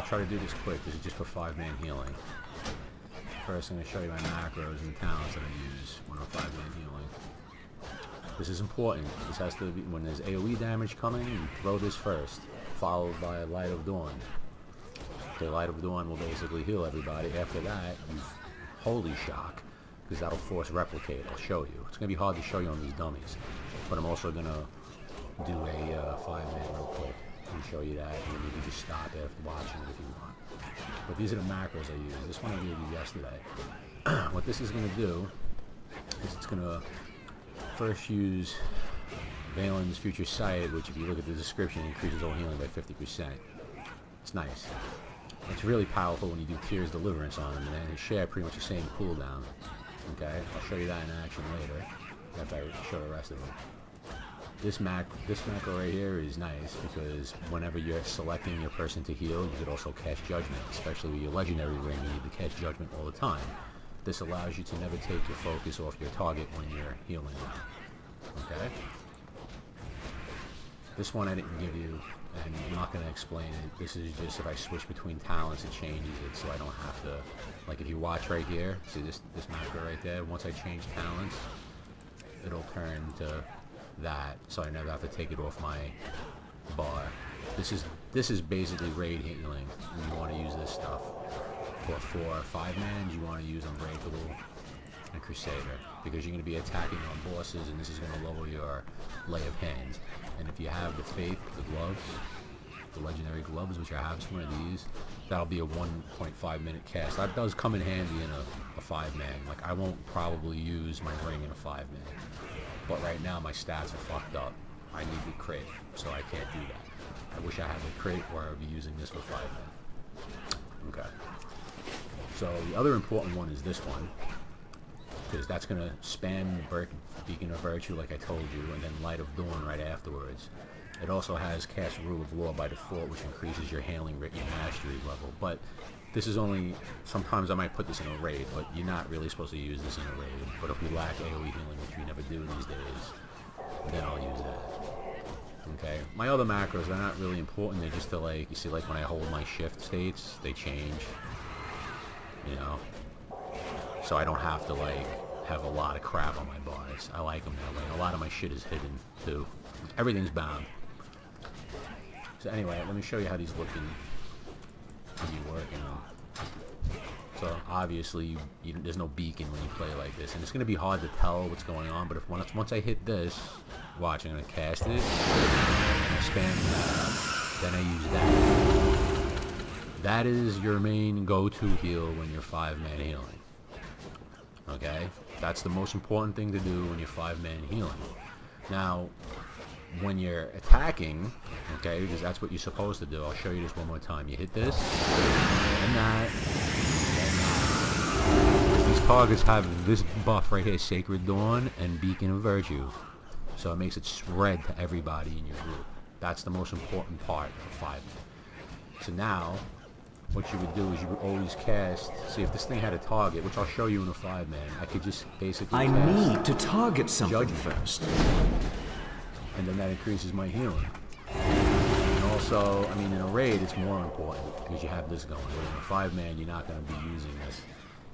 try to do this quick. This is just for 5-man healing. First, I'm going to show you my macros and talents that I use when I'm 5-man healing. This is important. This has to be, when there's AoE damage coming, you throw this first, followed by Light of Dawn. Okay, Light of Dawn will basically heal everybody. After that, you Holy Shock, because that'll force Replicate. I'll show you. It's going to be hard to show you on these dummies, but I'm also going to do a 5-man real quick and show you that, and then you can just stop after watching it if you want. But these are the macros I use. This one I gave you yesterday. What this is going to do is it's going to first use Valen's Future Sight, which if you look at the description, increases all healing by 50%. It's nice. It's really powerful when you do Tears Deliverance on him, and then his share pretty much the same cooldown. Okay, I'll show you that in action later after I show the rest of them. This macro right here is nice because whenever you're selecting your person to heal, you could also cast Judgment, especially with your legendary ring. You need to cast Judgment all the time. This allows you to never take your focus off your target when you're healing them. Okay? This one I didn't give you, and I'm not going to explain it. This is just if I switch between talents, it changes it, so I don't have to, like if you watch right here, see this macro right there, once I change talents, it'll turn to that, so I never have to take it off my bar. This is basically raid healing, and you want to use this stuff. But for 5-mans, you want to use Unbreakable and Crusader, because you're going to be attacking on bosses, and this is going to lower your lay of hands. And if you have the Faith, the gloves, the legendary gloves, which I have some of these, that'll be a 1.5 minute cast. That does come in handy in a 5-man. Like, I won't probably use my ring in a 5-man. But right now my stats are fucked up. I need the crit, so I can't do that. I wish I had the crit where I would be using this for 5-man. Okay. So the other important one is this one, because that's going to spam Beacon of Virtue like I told you, and then Light of Dawn right afterwards. It also has Cast Rule of Law by default, which increases your handling rate, your mastery level. But this is only, sometimes I might put this in a raid, but you're not really supposed to use this in a raid. But if we lack AoE healing, which we never do these days, then I'll use that. Okay, my other macros, they're not really important. They're just to, like, you see, like when I hold my shift states, they change, you know, so I don't have to, like, have a lot of crap on my bars. I like them that way. A lot of my shit is hidden, too. Everything's bound. So anyway, let me show you how these look when you work in them. So obviously, there's no beacon when you play like this, and it's going to be hard to tell what's going on, but once I hit this, watch, I'm going to cast it, and I spam that, then I use that. That is your main go-to heal when you're 5-man healing. Okay? That's the most important thing to do when you're 5-man healing. Now, when you're attacking, okay, because that's what you're supposed to do. I'll show you this one more time. You hit this, and that, and that. These targets have this buff right here, Sacred Dawn and Beacon of Virtue. So it makes it spread to everybody in your group. That's the most important part of 5-man. So now, what you would do is you would always cast, see if this thing had a target, which I'll show you in a 5-man, I could just basically I need to target something Judgment first. And then that increases my healing. And also, I mean, in a raid, it's more important because you have this going. But in a 5-man, you're not going to be using this.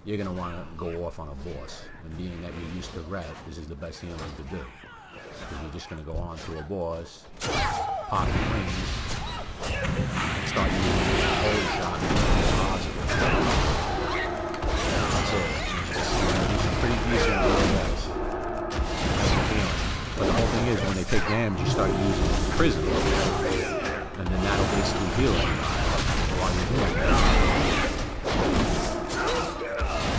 You're going to want to go off on a boss. And being that you're used to red, this is the best healing to do. Because you're just going to go on to a boss, pop your wings, and start using the Holy Shot as possible. That's it. Do some pretty decent guys. But the whole thing is, when they take damage, you start using Prison, and then that'll basically heal everybody while you're doing that.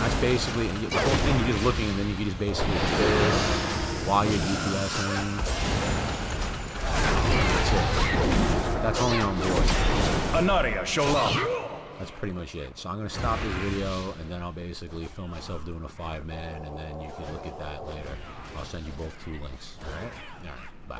That's basically, the whole thing, you're just looking, and then you can just basically do this while you're DPSing. That's it. But that's only on board. Anaria, show love. That's pretty much it. So I'm going to stop this video, and then I'll basically film myself doing a 5-man, and then you can look at that later. I'll send you both 2 links. Alright? Alright. Bye.